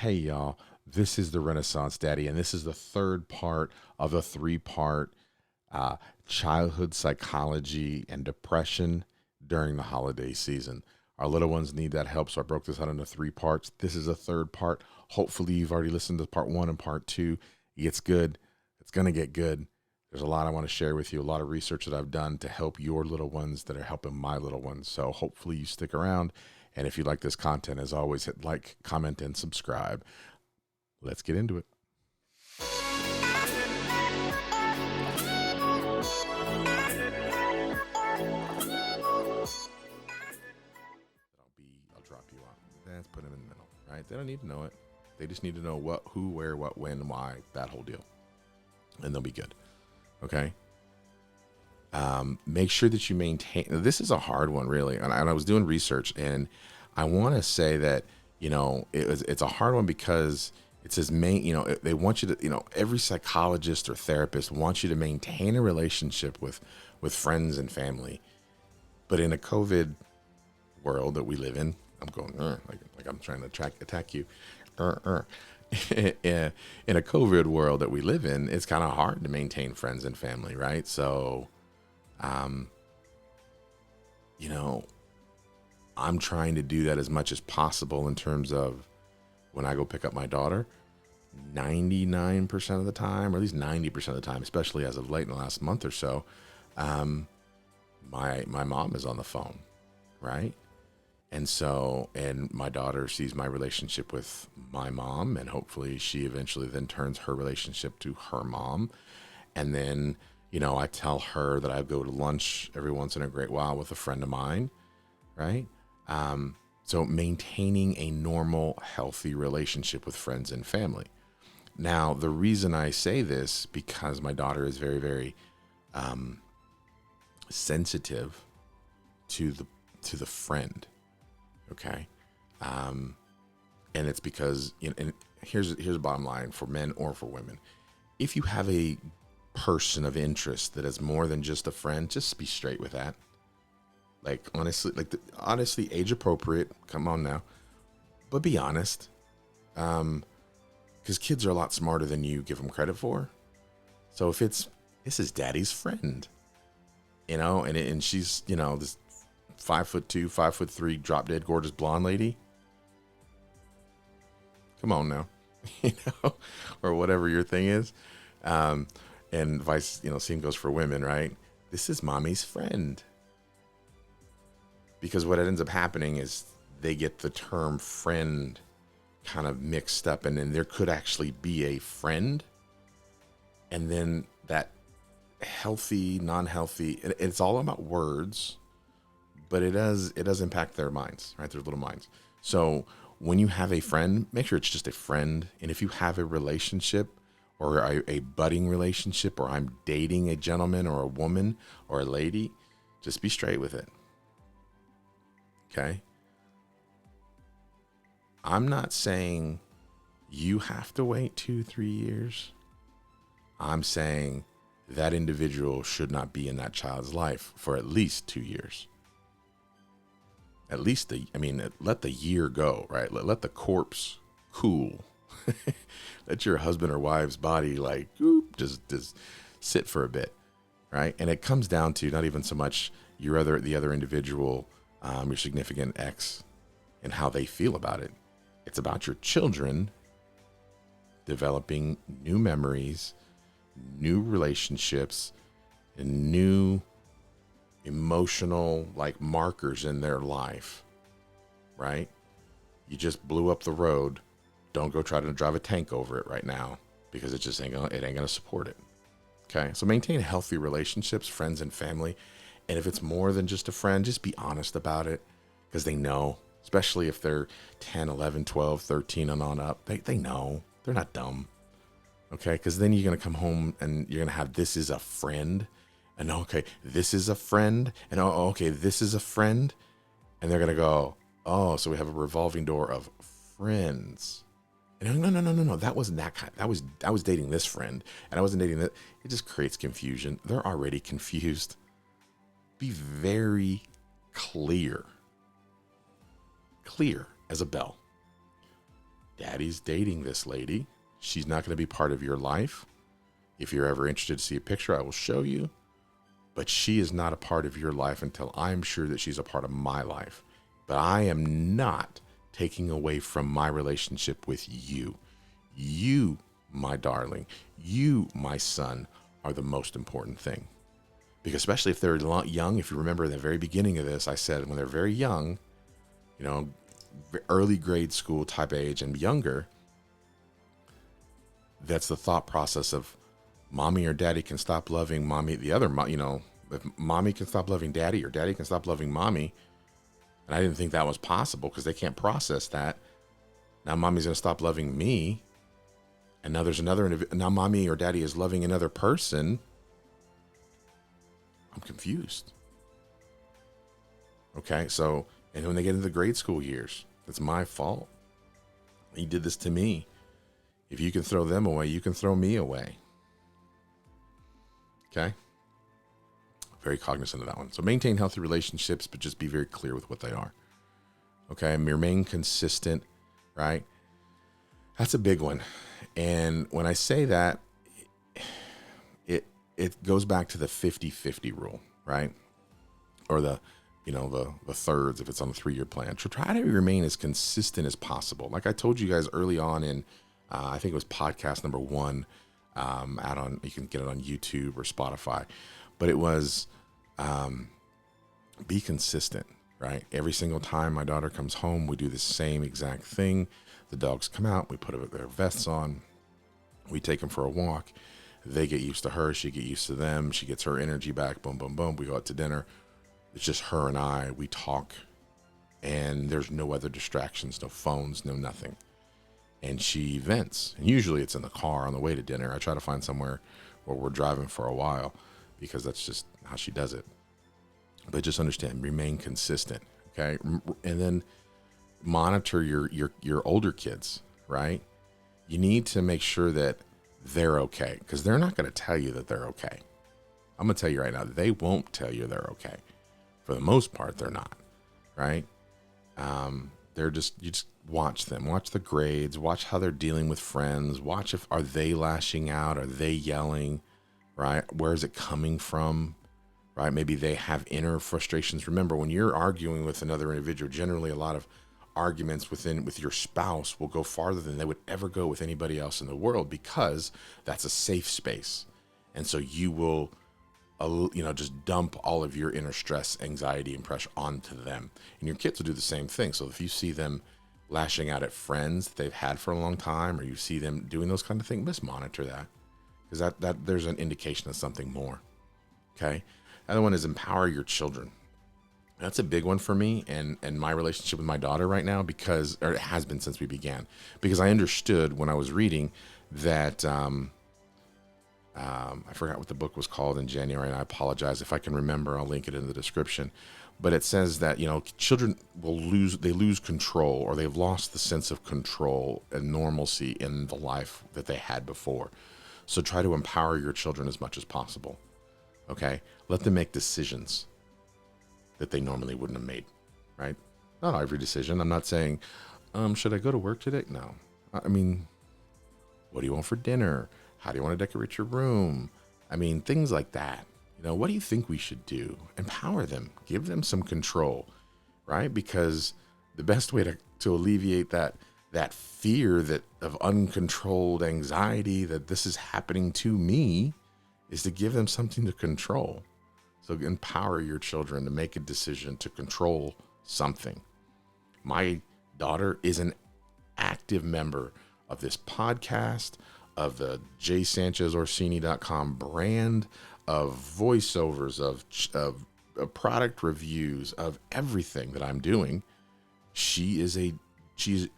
Hey, y'all, this is the Renaissance Daddy, and this is the third part of a three-part uh, childhood psychology and depression during the holiday season. Our little ones need that help, so I broke this out into three parts. This is a third part. Hopefully, you've already listened to part one and part two. It gets good. It's going to get good. There's a lot I want to share with you, a lot of research that I've done to help your little ones that are helping my little ones. So hopefully you stick around. And if you like this content, as always, hit like, comment, and subscribe. Let's get into it. I'll drop you off. Let's put them in the middle, right? They don't need to know it. They just need to know what, who, where, what, when, why, that whole deal. And they'll be good. Okay. Make sure that you maintain. This is a hard one, really. And I was doing research, and I want to say that it's a hard one because it says they want you to every psychologist or therapist wants you to maintain a relationship with friends and family, but in a COVID world that we live in, I'm going like I'm trying to attack you. In a COVID world that we live in, it's kind of hard to maintain friends and family, right? So I'm trying to do that as much as possible in terms of when I go pick up my daughter, 99% of the time, or at least 90% of the time, especially as of late in the last month or so, my mom is on the phone, right? And my daughter sees my relationship with my mom, and hopefully she eventually then turns her relationship to her mom. And then, I tell her that I go to lunch every once in a great while with a friend of mine, right? So maintaining a normal, healthy relationship with friends and family. Now, the reason I say this, because my daughter is very, very sensitive to the friend. Okay. And it's because, and here's the bottom line for men or for women. If you have a person of interest that is more than just a friend, just be straight with that. Like, honestly, age appropriate. Come on now, but be honest. Because kids are a lot smarter than you give them credit for. So if this is daddy's friend, and she's, this 5'2", 5'3", drop dead gorgeous blonde lady. Come on now, or whatever your thing is. And vice, same goes for women, right? This is mommy's friend. Because what ends up happening is they get the term friend kind of mixed up, and then there could actually be a friend, and then that healthy, non-healthy, it's all about words, but it does impact their minds, right? Their little minds. So when you have a friend, make sure it's just a friend. And if you have a relationship or a budding relationship, or I'm dating a gentleman or a woman or a lady, just be straight with it. Okay. I'm not saying you have to wait 2-3 years. I'm saying that individual should not be in that child's life for at least 2 years. At least let the year go, right? Let the corpse cool. Let your husband or wife's body just sit for a bit, right? And it comes down to not even so much the other individual, your significant ex, and how they feel about it. It's about your children developing new memories, new relationships, and new emotional markers in their life, right? You just blew up the road. Don't go try to drive a tank over it right now, because it just ain't gonna support it. Okay, so maintain healthy relationships, friends and family. And if it's more than just a friend, just be honest about it, because they know, especially if they're 10, 11, 12, 13 and on up. They know. They're not dumb. Okay, because then you're going to come home and you're going to have, this is a friend. And okay, this is a friend. And okay, this is a friend. And they're going to go, oh, so we have a revolving door of friends. And no. That wasn't that kind. I was dating this friend, and I wasn't dating that. It just creates confusion. They're already confused. Be very clear as a bell. Daddy's dating this lady. She's not going to be part of your life. If you're ever interested to see a picture, I will show you. But she is not a part of your life until I'm sure that she's a part of my life. But I am not taking away from my relationship with you. You, my darling, you, my son, are the most important thing. Because especially if they're young, if you remember in the very beginning of this, I said when they're very young, you know, early grade school type age and younger, that's the thought process of mommy or daddy can stop loving mommy, the other, you know, if mommy can stop loving daddy or daddy can stop loving mommy. And I didn't think that was possible because they can't process that. Now mommy's going to stop loving me. And now there's now mommy or daddy is loving another person. I'm confused. Okay, so, and when they get into the grade school years, it's my fault. He did this to me. If you can throw them away, you can throw me away. Okay? Very cognizant of that one. So maintain healthy relationships, but just be very clear with what they are. Okay, and remain consistent, right? That's a big one. And when I say that, it goes back to the 50-50 rule, right? Or the thirds if it's on a 3-year plan. So try to remain as consistent as possible. Like I told you guys early on in, I think it was podcast number 1, you can get it on YouTube or Spotify, but it was, be consistent, right? Every single time my daughter comes home, we do the same exact thing. The dogs come out, we put their vests on, we take them for a walk. They get used to her. She get used to them. She gets her energy back. Boom, boom, boom. We go out to dinner. It's just her and I. We talk, and there's no other distractions, no phones, no nothing. And she vents. And usually it's in the car on the way to dinner. I try to find somewhere where we're driving for a while because that's just how she does it. But just understand, remain consistent, okay? And then monitor your older kids, right? You need to make sure that they're okay, because they're not going to tell you that they're okay. I'm going to tell you right now, they won't tell you they're okay. For the most part, they're not, right? You just watch them, watch the grades, watch how they're dealing with friends, watch are they lashing out, are they yelling, right? Where is it coming from, right? Maybe they have inner frustrations. Remember, when you're arguing with another individual, generally a lot of arguments with your spouse will go farther than they would ever go with anybody else in the world, because that's a safe space. And so you will, just dump all of your inner stress, anxiety, and pressure onto them. And your kids will do the same thing. So if you see them lashing out at friends that they've had for a long time, or you see them doing those kind of things, just monitor that, because that there's an indication of something more. Okay. Another one is empower your children. That's a big one for me and my relationship with my daughter right now, or it has been since we began, because I understood when I was reading that, I forgot what the book was called in January, and I apologize if I can remember. I'll link it in the description. But it says that, children lose control, or they've lost the sense of control and normalcy in the life that they had before. So try to empower your children as much as possible. Okay? Let them make decisions that they normally wouldn't have made, right? Not every decision. I'm not saying, should I go to work today? No. I mean, what do you want for dinner? How do you want to decorate your room? I mean, things like that. What do you think we should do? Empower them. Give them some control, right? Because the best way to alleviate that fear of uncontrolled anxiety that this is happening to me is to give them something to control. So empower your children to make a decision to control something. My daughter is an active member of this podcast, of the jsanchezorsini.com brand, of voiceovers, of product reviews, of everything that I'm doing. She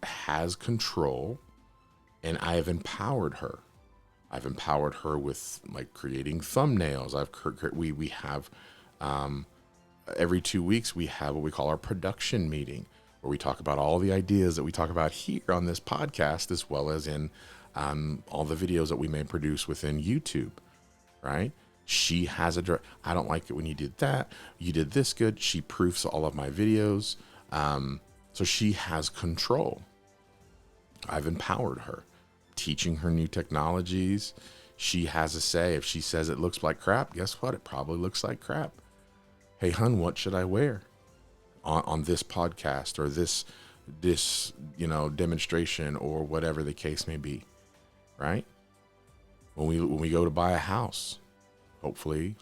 has control, and I have empowered her. I've empowered her with creating thumbnails. We have every 2 weeks we have what we call our production meeting, where we talk about all the ideas that we talk about here on this podcast, as well as in all the videos that we may produce within YouTube, right? She has I don't like it when you did that. You did this good. She proofs all of my videos. So she has control. I've empowered her, teaching her new technologies. She has a say. If she says it looks like crap, guess what? It probably looks like crap. Hey, hun, what should I wear on this podcast or this demonstration or whatever the case may be, right? When we go to buy a house, hopefully,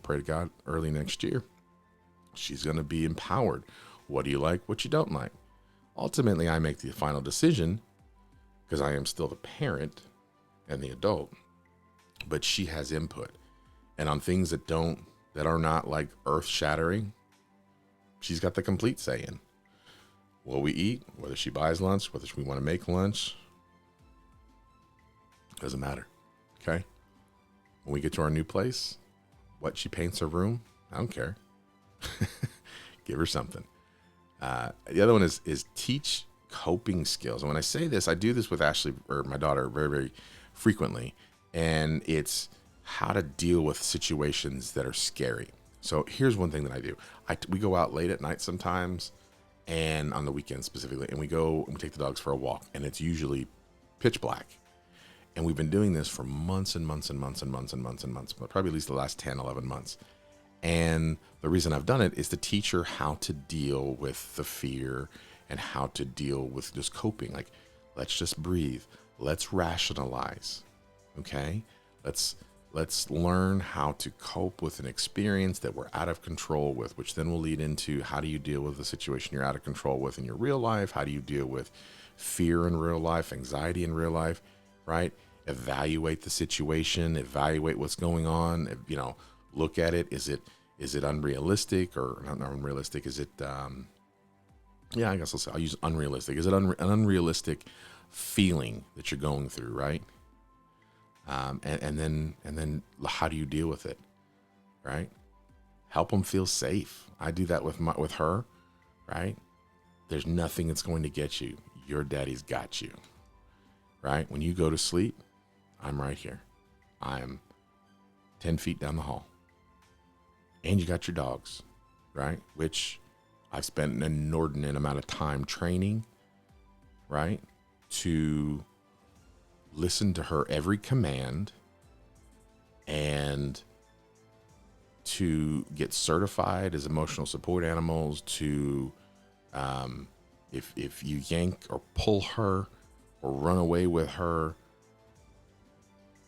pray to God, early next year, she's going to be empowered. What do you like? What you don't like? Ultimately, I make the final decision because I am still the parent and the adult, but she has input. And on things that are not like earth shattering, she's got the complete say in what we eat, whether she buys lunch, whether we want to make lunch, doesn't matter. Okay. When we get to our new place, what she paints her room, I don't care. Give her something. The other one is teach coping skills. And when I say this, I do this with Ashley, or my daughter, very, very frequently. And it's how to deal with situations that are scary. So here's one thing that I do. We go out late at night sometimes, and on the weekends specifically, and we take the dogs for a walk, and it's usually pitch black. And we've been doing this for months and months and months and months and months and months, but probably at least the last 10, 11 months. And the reason I've done it is to teach her how to deal with the fear and how to deal with just coping. Like, let's just breathe. Let's rationalize. Okay? Let's learn how to cope with an experience that we're out of control with, which then will lead into how do you deal with the situation you're out of control with in your real life? How do you deal with fear in real life, anxiety in real life, right? Evaluate the situation, evaluate what's going on, look at it. Is it unrealistic or not unrealistic? Is it, I guess I'll use unrealistic. Is it an unrealistic feeling that you're going through, right? And then how do you deal with it, right? Help them feel safe. I do that with her, right? There's nothing that's going to get you. Your daddy's got you, right? When you go to sleep, I'm right here. I'm 10 feet down the hall. And you got your dogs, right? Which I've spent an inordinate amount of time training, right? To listen to her every command and to get certified as emotional support animals, to if you yank or pull her or run away with her,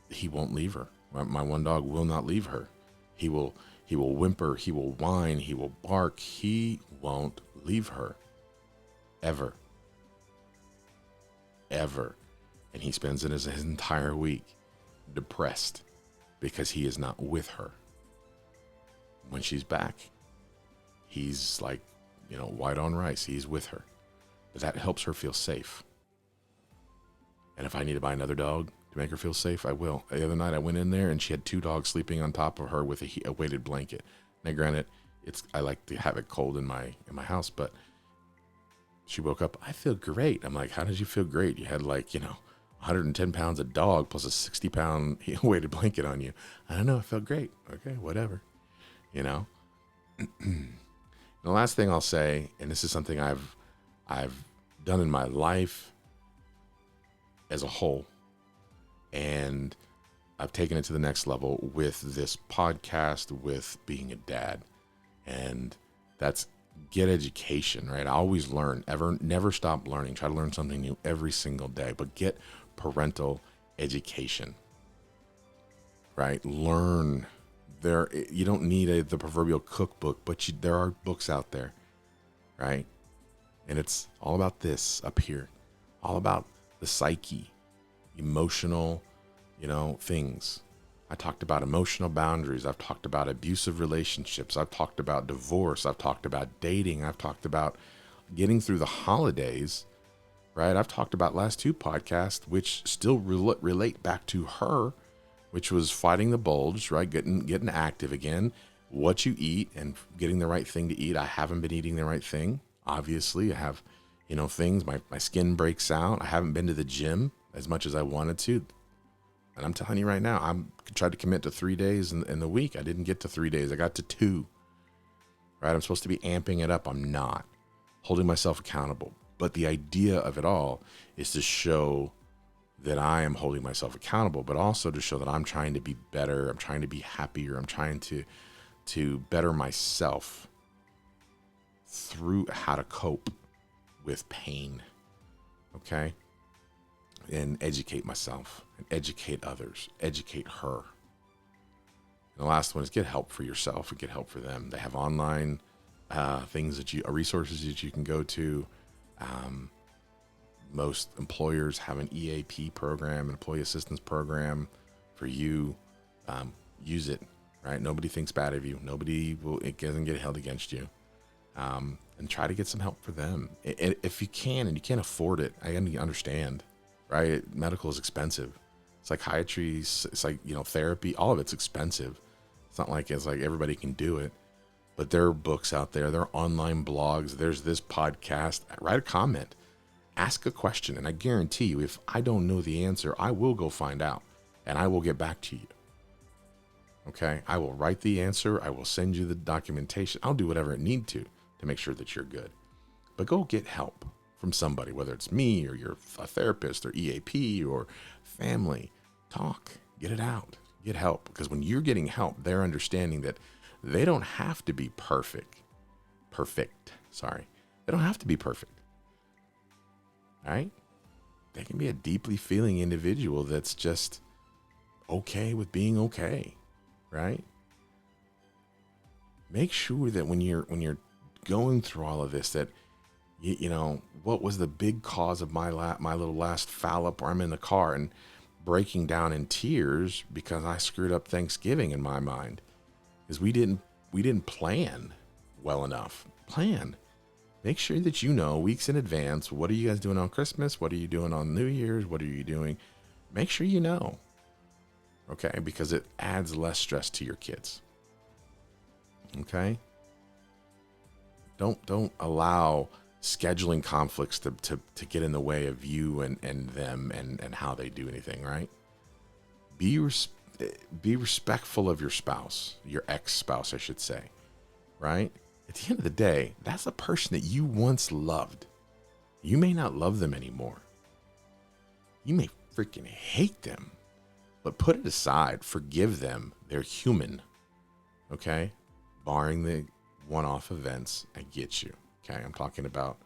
he won't leave her. My one dog will not leave her. He will whimper, he will whine, he will bark. He won't leave her. Ever. And he spends his entire week depressed because he is not with her. When she's back, he's like, white on rice. He's with her. But that helps her feel safe. And if I need to buy another dog to make her feel safe, I will. The other night I went in there and she had 2 dogs sleeping on top of her with a weighted blanket. Now, granted, I like to have it cold in my house, but she woke up, I feel great. I'm like, how did you feel great? You had 110 pounds of dog plus a 60-pound weighted blanket on you. I don't know. I felt great. Okay, whatever. The last thing I'll say, and this is something I've done in my life as a whole, and I've taken it to the next level with this podcast, with being a dad, and that's get education, right? I always learn, never stop learning. Try to learn something new every single day, but get parental education, right? Learn. You don't need the proverbial cookbook, but there are books out there, right? And it's all about this up here, all about the psyche, emotional, things. I talked about emotional boundaries. I've talked about abusive relationships. I've talked about divorce. I've talked about dating. I've talked about getting through the holidays, right? I've talked about last 2 podcasts, which still relate back to her, which was fighting the bulge, right? Getting active again, what you eat and getting the right thing to eat. I haven't been eating the right thing. Obviously, I have, things, my skin breaks out. I haven't been to the gym as much as I wanted to. And I'm telling you right now, I tried to commit to 3 days in the week. I didn't get to 3 days. I got to 2, right? I'm supposed to be amping it up. I'm not. Holding myself accountable. But the idea of it all is to show that I am holding myself accountable, but also to show that I'm trying to be better. I'm trying to be happier. I'm trying to better myself through how to cope with pain. Okay. And educate myself and educate others, educate her. And the last one is get help for yourself and get help for them. They have online things resources that you can go to. Most employers have an EAP program, an employee assistance program for you. Use it, right? Nobody thinks bad of you. It doesn't get held against you. And try to get some help for them. If you can and you can't afford it, I understand, right? Medical is expensive. Psychiatry, it's like, therapy, all of it's expensive. It's not like everybody can do it. But there are books out there, there are online blogs, there's this podcast. Write a comment, ask a question, and I guarantee you, if I don't know the answer, I will go find out, and I will get back to you. Okay? I will write the answer, I will send you the documentation, I'll do whatever it need to make sure that you're good. But go get help from somebody, whether it's me or you're a therapist or EAP or family. Talk, get it out, get help. Because when you're getting help, they're understanding that they don't have to be perfect. They don't have to be perfect. Right? They can be a deeply feeling individual that's just okay with being okay. Right? Make sure that when you're going through all of this, that what was the big cause of my little last foul up where I'm in the car and breaking down in tears because I screwed up Thanksgiving in my mind, is we didn't plan well enough. Make sure that weeks in advance, what are you guys doing on Christmas? What are you doing on New Year's? What are you doing? Make sure you know. Okay? Because it adds less stress to your kids. Okay? Don't allow scheduling conflicts to get in the way of you and them and how they do anything, right? Be respectful of your spouse, your ex-spouse, I should say, right? At the end of the day, that's a person that you once loved. You may not love them anymore. You may freaking hate them, but put it aside, forgive them. They're human, okay? Barring the one-off events, I get you. Okay, I'm talking about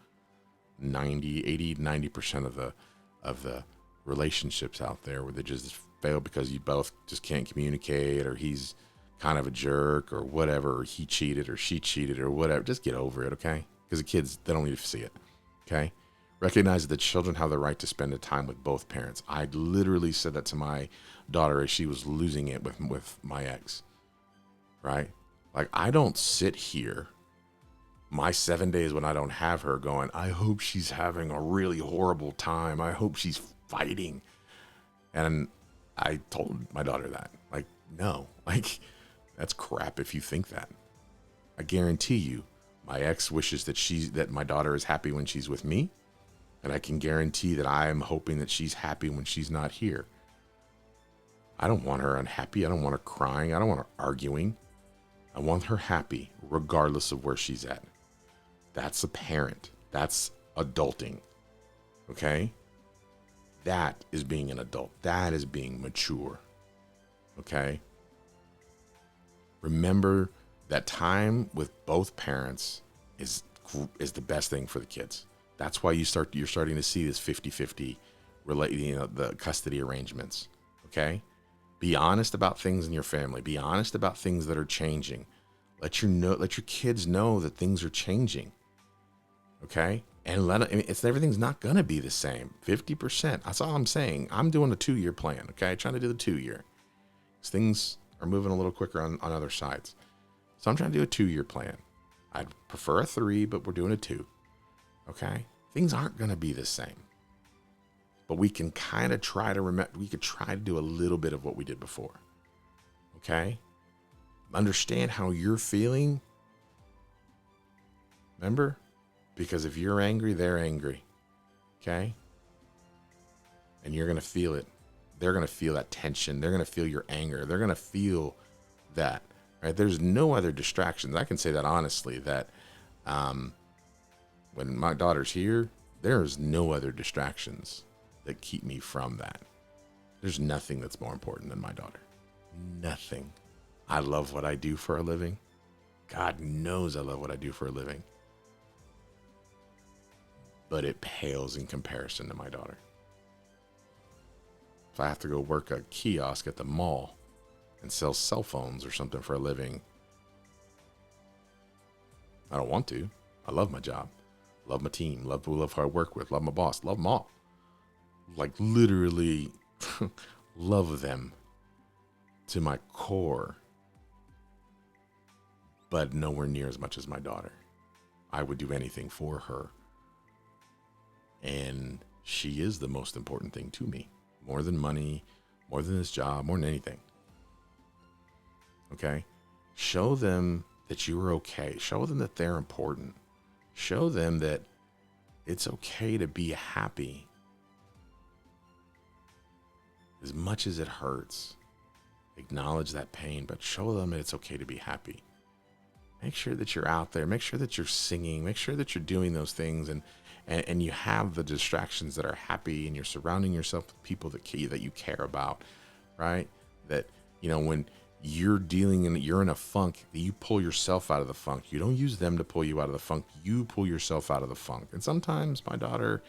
90% of the relationships out there where they just fail because you both just can't communicate, or he's kind of a jerk or whatever, or he cheated or she cheated or whatever. Just get over it, okay? Because the kids, they don't need to see it. Okay? Recognize that children have the right to spend the time with both parents. I literally said that to my daughter as she was losing it with my ex. Right? Like, I don't sit here my 7 days when I don't have her going, I hope she's having a really horrible time. I hope she's fighting. And I told my daughter that. Like, no. Like, that's crap if you think that. I guarantee you, my ex wishes that my daughter is happy when she's with me. And I can guarantee that I am hoping that she's happy when she's not here. I don't want her unhappy. I don't want her crying. I don't want her arguing. I want her happy regardless of where she's at. That's a parent. That's adulting. Okay? That is being an adult. That is being mature. Okay? Remember that time with both parents is the best thing for the kids. That's why you're starting to see this 50-50 the custody arrangements. Okay? Be honest about things in your family. Be honest about things that are changing. Let your kids know that things are changing. Okay? And everything's not gonna be the same. 50%. That's all I'm saying. I'm doing a 2-year plan. Okay? Trying to do the 2-year. Things are moving a little quicker on other sides. So I'm trying to do a 2-year plan. I'd prefer a 3, but we're doing a 2. Okay? Things aren't gonna be the same. But we can kind of try to remember, we could try to do a little bit of what we did before. Okay? Understand how you're feeling. Remember? Because if you're angry, they're angry. Okay? And you're going to feel it. They're going to feel that tension. They're going to feel your anger. They're going to feel that. Right? There's no other distractions. I can say that honestly, that when my daughter's here, There's no other distractions that keep me from that. There's nothing that's more important than my daughter. Nothing. I love what I do for a living. God knows I love what I do for a living. But it pales in comparison to my daughter. If I have to go work a kiosk at the mall and sell cell phones or something for a living, I don't want to. I love my job. Love my team. Love who I work with. Love my boss. Love them all. Like literally love them to my core. But nowhere near as much as my daughter. I would do anything for her. And she is the most important thing to me. More than money, more than this job, more than anything. Okay? Show them that you are okay. Show them that they're important. Show them that it's okay to be happy. As much as it hurts, acknowledge that pain, but show them that it's okay to be happy. Make sure that you're out there. Make sure that you're singing. Make sure that you're doing those things and you have the distractions that are happy, and you're surrounding yourself with people that you care about, right? That, when you're you're in a funk, that you pull yourself out of the funk. You don't use them to pull you out of the funk. You pull yourself out of the funk. And sometimes my daughter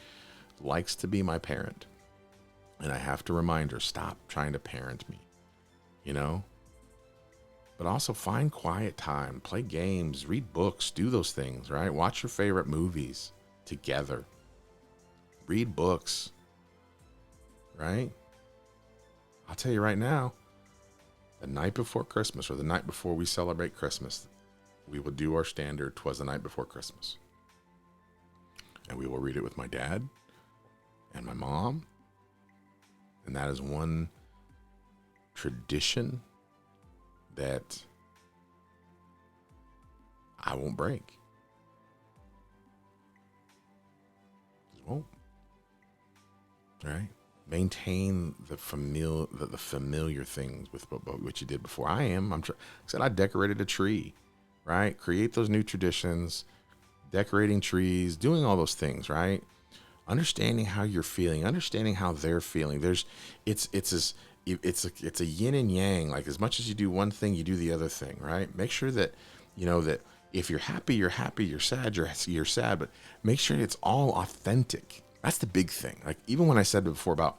likes to be my parent. And I have to remind her, stop trying to parent me, But also find quiet time, play games, read books, do those things, right? Watch your favorite movies together. Read books, right? I'll tell you right now, the night before Christmas or the night before we celebrate Christmas, we will do our standard, 'Twas the Night Before Christmas. And we will read it with my dad and my mom. And that is one tradition that I won't break. Just won't. All right. Maintain the familiar things with what you did before. I said I decorated a tree, right? Create those new traditions, decorating trees, doing all those things, right? Understanding how you're feeling, understanding how they're feeling. It's a yin and yang. Like as much as you do one thing, you do the other thing, right? Make sure that, that if you're happy, you're happy. You're sad, you're sad. But make sure it's all authentic. That's the big thing. Like even when I said before about,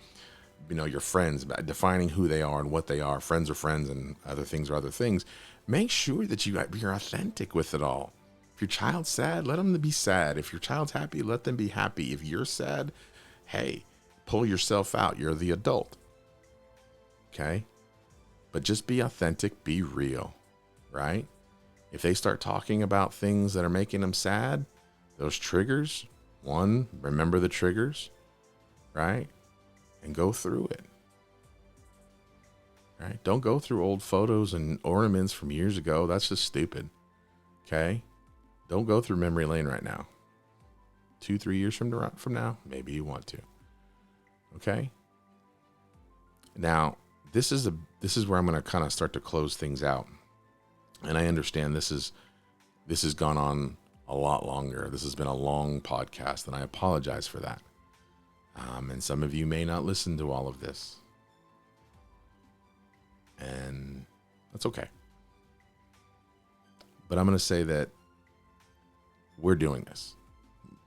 your friends, about defining who they are and what they are, friends are friends and other things are other things. Make sure that you're authentic with it all. If your child's sad, let them be sad. If your child's happy, let them be happy. If you're sad, hey, pull yourself out. You're the adult. Okay? But just be authentic, be real, right? If they start talking about things that are making them sad, those triggers, remember the triggers, right? And go through it. Right? Don't go through old photos and ornaments from years ago. That's just stupid. Okay? Don't go through memory lane right now. 2-3 years from now, maybe you want to. Okay? Now, this is where I'm going to kind of start to close things out. And I understand this has gone on a lot longer. This has been a long podcast, and I apologize for that. And some of you may not listen to all of this. And that's okay. But I'm going to say that we're doing this,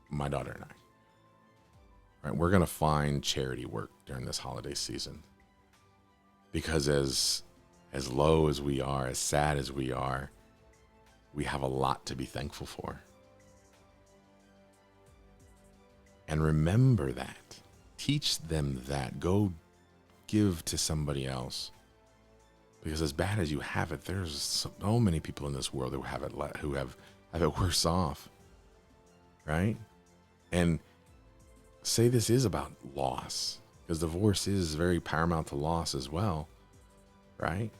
my daughter and I. Right? We're going to find charity work during this holiday season. Because as low as we are, as sad as we are, we have a lot to be thankful for. And remember that. Teach them that. Go give to somebody else. Because as bad as you have it, there's so many people in this world who have it worse off. Right? And say this is about loss. Because divorce is very paramount to loss as well. Right?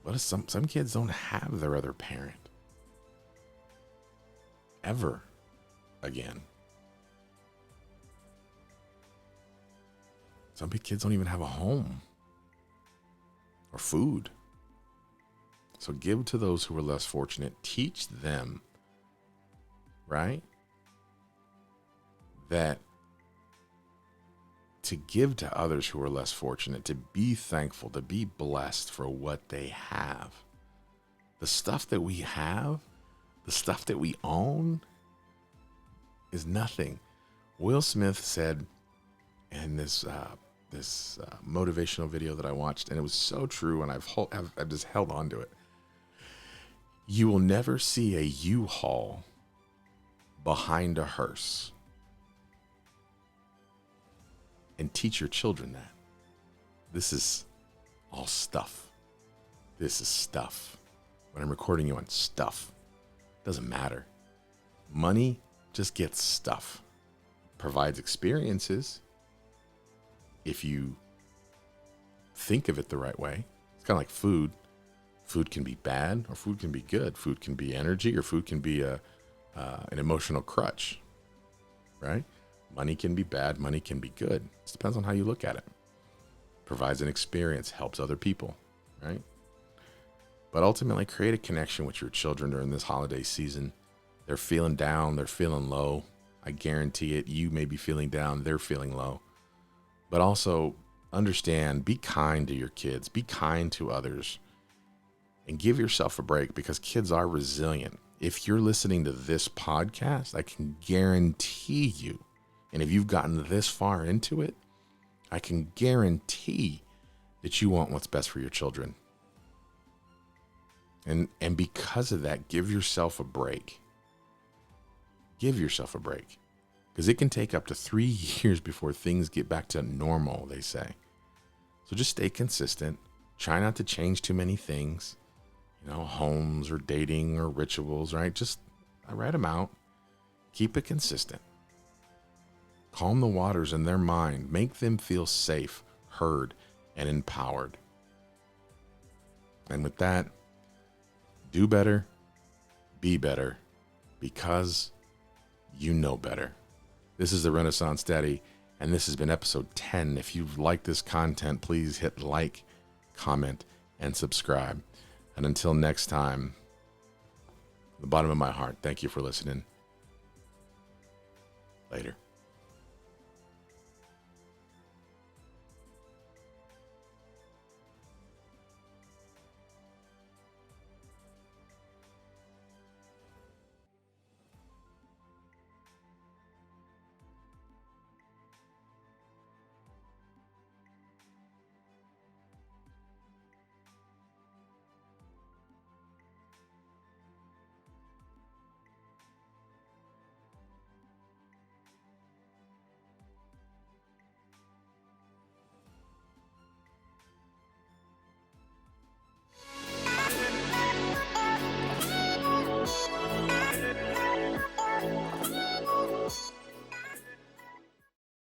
But some kids don't have their other parent. Ever again. Some kids don't even have a home or food. So give to those who are less fortunate. Teach them, right? that to give to others who are less fortunate, to be thankful, to be blessed for what they have. The stuff that we have, the stuff that we own is nothing. Will Smith said in this motivational video that I watched, and it was so true, and I've just held on to it. You will never see a U-Haul behind a hearse. And teach your children that. This is all stuff. This is stuff. When I'm recording you on stuff, doesn't matter. Money just gets stuff. Provides experiences if you think of it the right way. It's kind of like food. Food can be bad or food can be good. Food can be energy or food can be an emotional crutch, right? Money can be bad, money can be good. It depends on how you look at it. Provides an experience, helps other people, right? But ultimately, create a connection with your children during this holiday season. They're feeling down, they're feeling low. I guarantee it. You may be feeling down, they're feeling low. But also understand, be kind to your kids, be kind to others, and give yourself a break because kids are resilient. If you're listening to this podcast, I can guarantee you, and if you've gotten this far into it, I can guarantee that you want what's best for your children. And because of that, give yourself a break. Give yourself a break. Because it can take up to 3 years before things get back to normal, they say. So just stay consistent. Try not to change too many things. Homes or dating or rituals, right? Just write them out. Keep it consistent. Calm the waters in their mind. Make them feel safe, heard, and empowered. And with that, do better, be better, because you know better. This is the Renaissance Daddy, and this has been episode 10. If you've liked this content, please hit like, comment, and subscribe. And until next time, from the bottom of my heart, thank you for listening. Later.